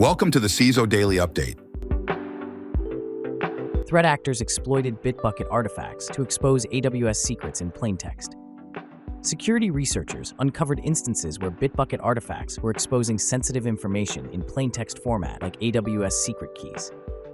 Welcome to the CISO Daily Update. Threat actors exploited Bitbucket artifacts to expose AWS secrets in Plaintext. Security researchers uncovered instances where Bitbucket artifacts were exposing sensitive information in plaintext format like AWS secret keys.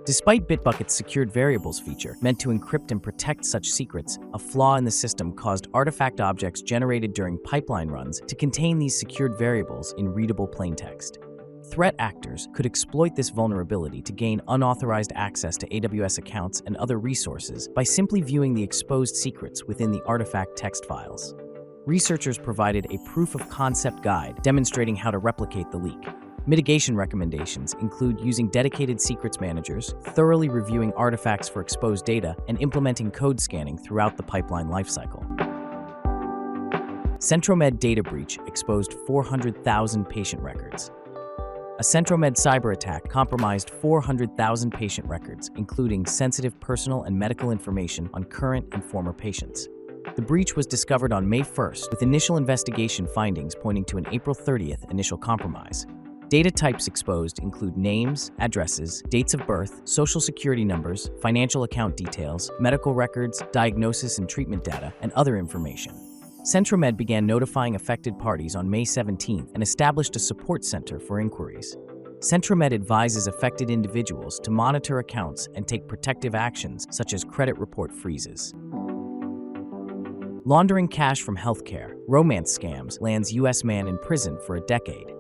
Despite Bitbucket's secured variables feature, meant to encrypt and protect such secrets, a flaw in the system caused artifact objects generated during pipeline runs to contain these secured variables in readable plaintext. Threat actors could exploit this vulnerability to gain unauthorized access to AWS accounts and other resources by simply viewing the exposed secrets within the artifact text files. Researchers provided a proof-of-concept guide demonstrating how to replicate the leak. Mitigation recommendations include using dedicated secrets managers, thoroughly reviewing artifacts for exposed data, and implementing code scanning throughout the pipeline lifecycle. CentroMed data breach exposed 400,000 patient records. A CentroMed cyber attack compromised 400,000 patient records, including sensitive personal and medical information on current and former patients. The breach was discovered on May 1st, with initial investigation findings pointing to an April 30th initial compromise. Data types exposed include names, addresses, dates of birth, social security numbers, financial account details, medical records, diagnosis and treatment data, and other information. CentroMed began notifying affected parties on May 17th and established a support center for inquiries. CentroMed advises affected individuals to monitor accounts and take protective actions such as credit report freezes. Laundering cash from healthcare, romance scams lands U.S. man in prison for a decade.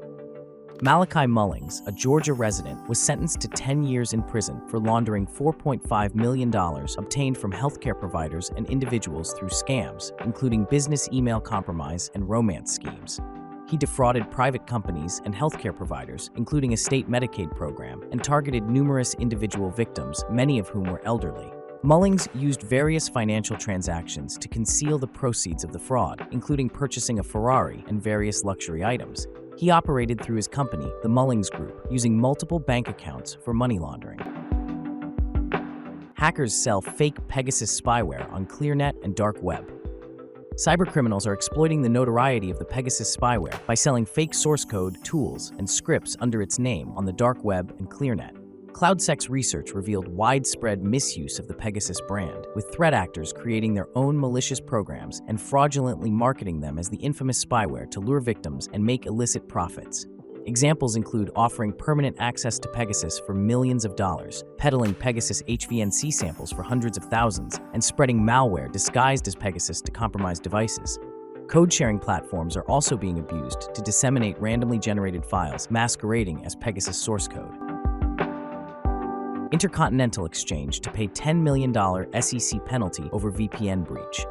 Malachi Mullings, a Georgia resident, was sentenced to 10 years in prison for laundering $4.5 million obtained from healthcare providers and individuals through scams, including business email compromise and romance schemes. He defrauded private companies and healthcare providers, including a state Medicaid program, and targeted numerous individual victims, many of whom were elderly. Mullings used various financial transactions to conceal the proceeds of the fraud, including purchasing a Ferrari and various luxury items. He operated through his company, the Mullings Group, using multiple bank accounts for money laundering. Hackers sell fake Pegasus spyware on Clearnet and dark web. Cybercriminals are exploiting the notoriety of the Pegasus spyware by selling fake source code, tools, and scripts under its name on the dark web and Clearnet. CloudSec's research revealed widespread misuse of the Pegasus brand, with threat actors creating their own malicious programs and fraudulently marketing them as the infamous spyware to lure victims and make illicit profits. Examples include offering permanent access to Pegasus for millions of dollars, peddling Pegasus HVNC samples for hundreds of thousands, and spreading malware disguised as Pegasus to compromise devices. Code-sharing platforms are also being abused to disseminate randomly generated files masquerading as Pegasus source code. Intercontinental exchange to pay $10 million SEC penalty over VPN breach.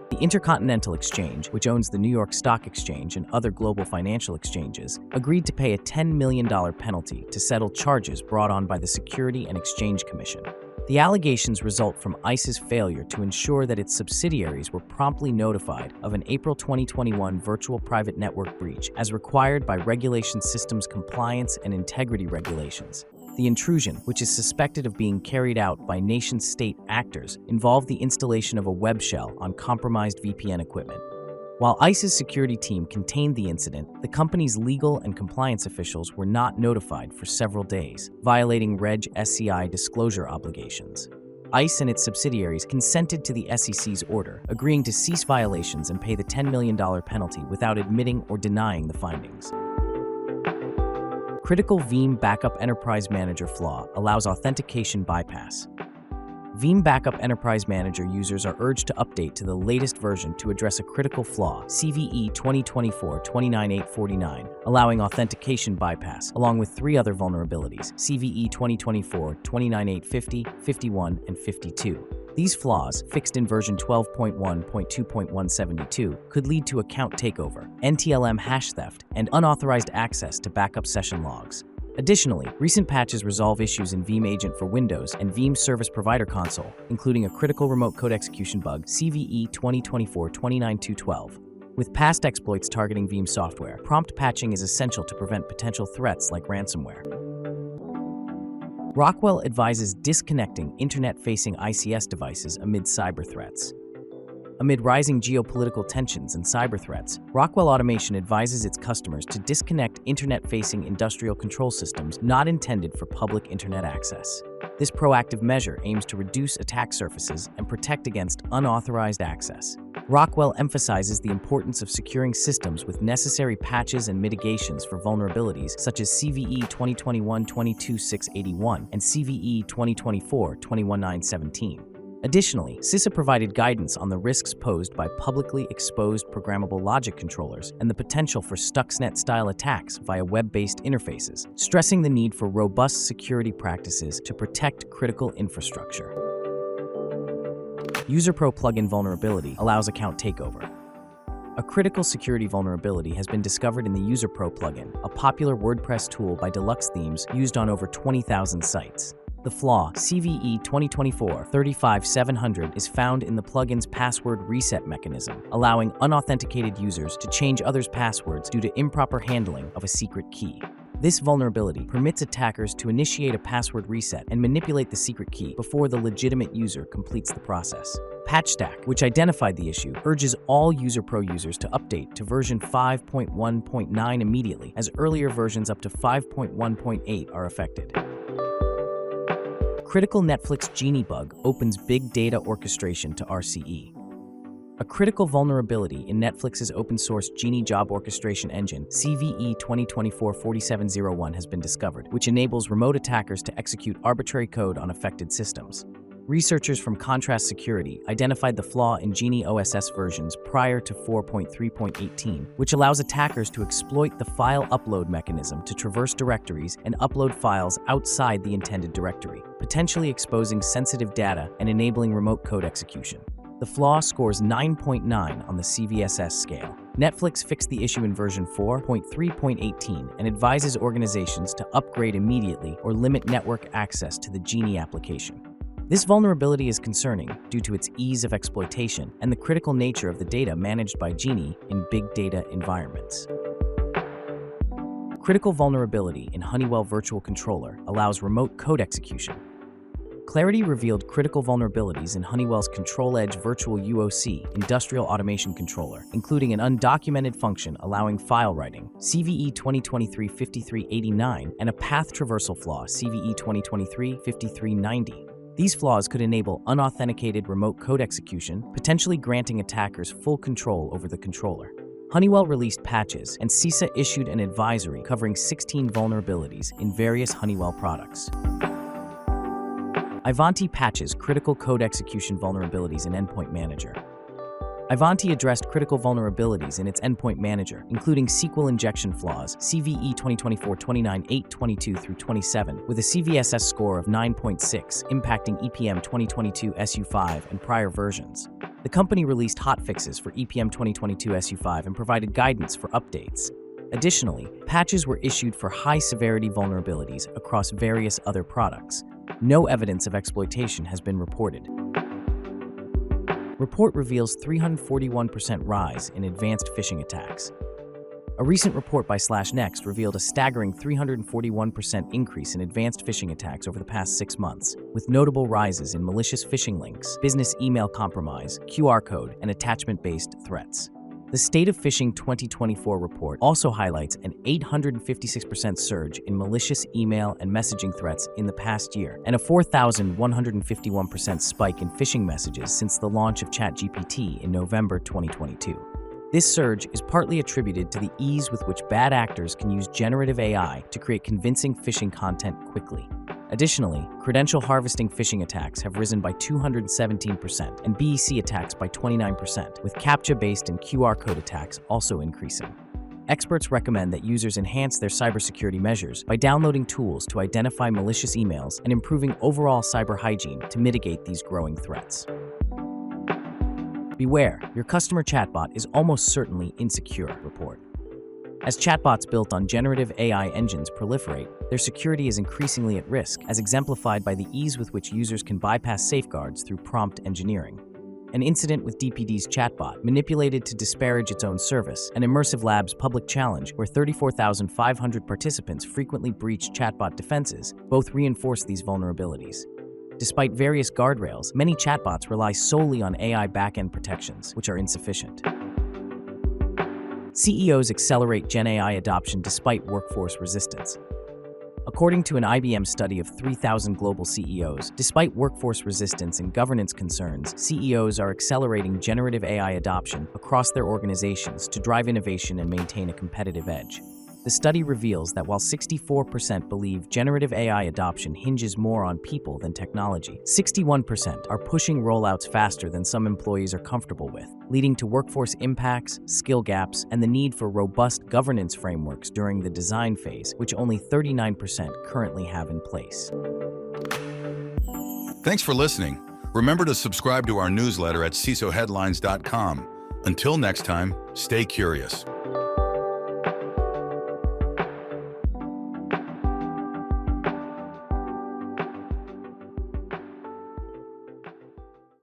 The Intercontinental Exchange, which owns the New York Stock Exchange and other global financial exchanges, agreed to pay a $10 million penalty to settle charges brought on by the Security and Exchange Commission. The allegations result from ICE's failure to ensure that its subsidiaries were promptly notified of an April 2021 virtual private network breach as required by Regulation Systems Compliance and Integrity Regulations. The intrusion, which is suspected of being carried out by nation-state actors, involved the installation of a web shell on compromised VPN equipment. While ICE's security team contained the incident, the company's legal and compliance officials were not notified for several days, violating Reg SCI disclosure obligations. ICE and its subsidiaries consented to the SEC's order, agreeing to cease violations and pay the $10 million penalty without admitting or denying the findings. Critical Veeam Backup Enterprise Manager flaw allows authentication bypass. Veeam Backup Enterprise Manager users are urged to update to the latest version to address a critical flaw, CVE 2024-29849, allowing authentication bypass, along with 3 other vulnerabilities, CVE 2024-29850, 51, and 52. These flaws, fixed in version 12.1.2.172, could lead to account takeover, NTLM hash theft, and unauthorized access to backup session logs. Additionally, recent patches resolve issues in Veeam Agent for Windows and Veeam Service Provider Console, including a critical remote code execution bug, CVE 2024-29212. With past exploits targeting Veeam software, prompt patching is essential to prevent potential threats like ransomware. Rockwell advises disconnecting internet-facing ICS devices amid cyber threats. Amid rising geopolitical tensions and cyber threats, Rockwell Automation advises its customers to disconnect internet-facing industrial control systems not intended for public internet access. This proactive measure aims to reduce attack surfaces and protect against unauthorized access. Rockwell emphasizes the importance of securing systems with necessary patches and mitigations for vulnerabilities such as CVE 2021-22681 and CVE 2024-21917. Additionally, CISA provided guidance on the risks posed by publicly exposed programmable logic controllers and the potential for Stuxnet-style attacks via web-based interfaces, stressing the need for robust security practices to protect critical infrastructure. UserPro plugin vulnerability allows account takeover. A critical security vulnerability has been discovered in the UserPro plugin, a popular WordPress tool by Deluxe Themes used on over 20,000 sites. The Flaw CVE 2024-35700 is found in the plugin's password reset mechanism, allowing unauthenticated users to change others' passwords due to improper handling of a secret key. This vulnerability permits attackers to initiate a password reset and manipulate the secret key before the legitimate user completes the process. PatchStack, which identified the issue, urges all UserPro users to update to version 5.1.9 immediately, as earlier versions up to 5.1.8 are affected. Critical Netflix Genie bug opens big data orchestration to RCE. A critical vulnerability in Netflix's open-source Genie job orchestration engine, CVE 2024-4701, has been discovered, which enables remote attackers to execute arbitrary code on affected systems. Researchers from Contrast Security identified the flaw in Genie OSS versions prior to 4.3.18, which allows attackers to exploit the file upload mechanism to traverse directories and upload files outside the intended directory, potentially exposing sensitive data and enabling remote code execution. The flaw scores 9.9 on the CVSS scale. Netflix fixed the issue in version 4.3.18 and advises organizations to upgrade immediately or limit network access to the Genie application. This vulnerability is concerning due to its ease of exploitation and the critical nature of the data managed by Genie in big data environments. Critical vulnerability in Honeywell Virtual Controller allows remote code execution. Clarity revealed critical vulnerabilities in Honeywell's Control Edge Virtual UOC industrial automation controller, including an undocumented function allowing file writing, CVE 2023-5389, and a path traversal flaw, CVE 2023-5390. These flaws could enable unauthenticated remote code execution, potentially granting attackers full control over the controller. Honeywell released patches, and CISA issued an advisory covering 16 vulnerabilities in various Honeywell products. Ivanti patches critical code execution vulnerabilities in Endpoint Manager. Ivanti addressed critical vulnerabilities in its Endpoint Manager, including SQL injection flaws, CVE 2024-29-822-27, with a CVSS score of 9.6, impacting EPM 2022 SU5 and prior versions. The company released hotfixes for EPM 2022 SU5 and provided guidance for updates. Additionally, patches were issued for high-severity vulnerabilities across various other products. No evidence of exploitation has been reported. Report reveals 341% rise in advanced phishing attacks. A recent report by /Next revealed a staggering 341% increase in advanced phishing attacks over the past 6 months, with notable rises in malicious phishing links, business email compromise, QR code, and attachment-based threats. The State of Phishing 2024 report also highlights an 856% surge in malicious email and messaging threats in the past year, and a 4,151% spike in phishing messages since the launch of ChatGPT in November 2022. This surge is partly attributed to the ease with which bad actors can use generative AI to create convincing phishing content quickly. Additionally, credential harvesting phishing attacks have risen by 217% and BEC attacks by 29%, with CAPTCHA-based and QR code attacks also increasing. Experts recommend that users enhance their cybersecurity measures by downloading tools to identify malicious emails and improving overall cyber hygiene to mitigate these growing threats. Beware, your customer chatbot is almost certainly insecure, report. As chatbots built on generative AI engines proliferate, their security is increasingly at risk, as exemplified by the ease with which users can bypass safeguards through prompt engineering. An incident with DPD's chatbot, manipulated to disparage its own service, and Immersive Labs' public challenge, where 34,500 participants frequently breached chatbot defenses, both reinforce these vulnerabilities. Despite various guardrails, many chatbots rely solely on AI backend protections, which are insufficient. CEOs accelerate GenAI adoption despite workforce resistance. According to an IBM study of 3,000 global CEOs, despite workforce resistance and governance concerns, CEOs are accelerating generative AI adoption across their organizations to drive innovation and maintain a competitive edge. The study reveals that while 64% believe generative AI adoption hinges more on people than technology, 61% are pushing rollouts faster than some employees are comfortable with, leading to workforce impacts, skill gaps, and the need for robust governance frameworks during the design phase, which only 39% currently have in place. Thanks for listening. Remember to subscribe to our newsletter at CISOHeadlines.com. Until next time, stay curious.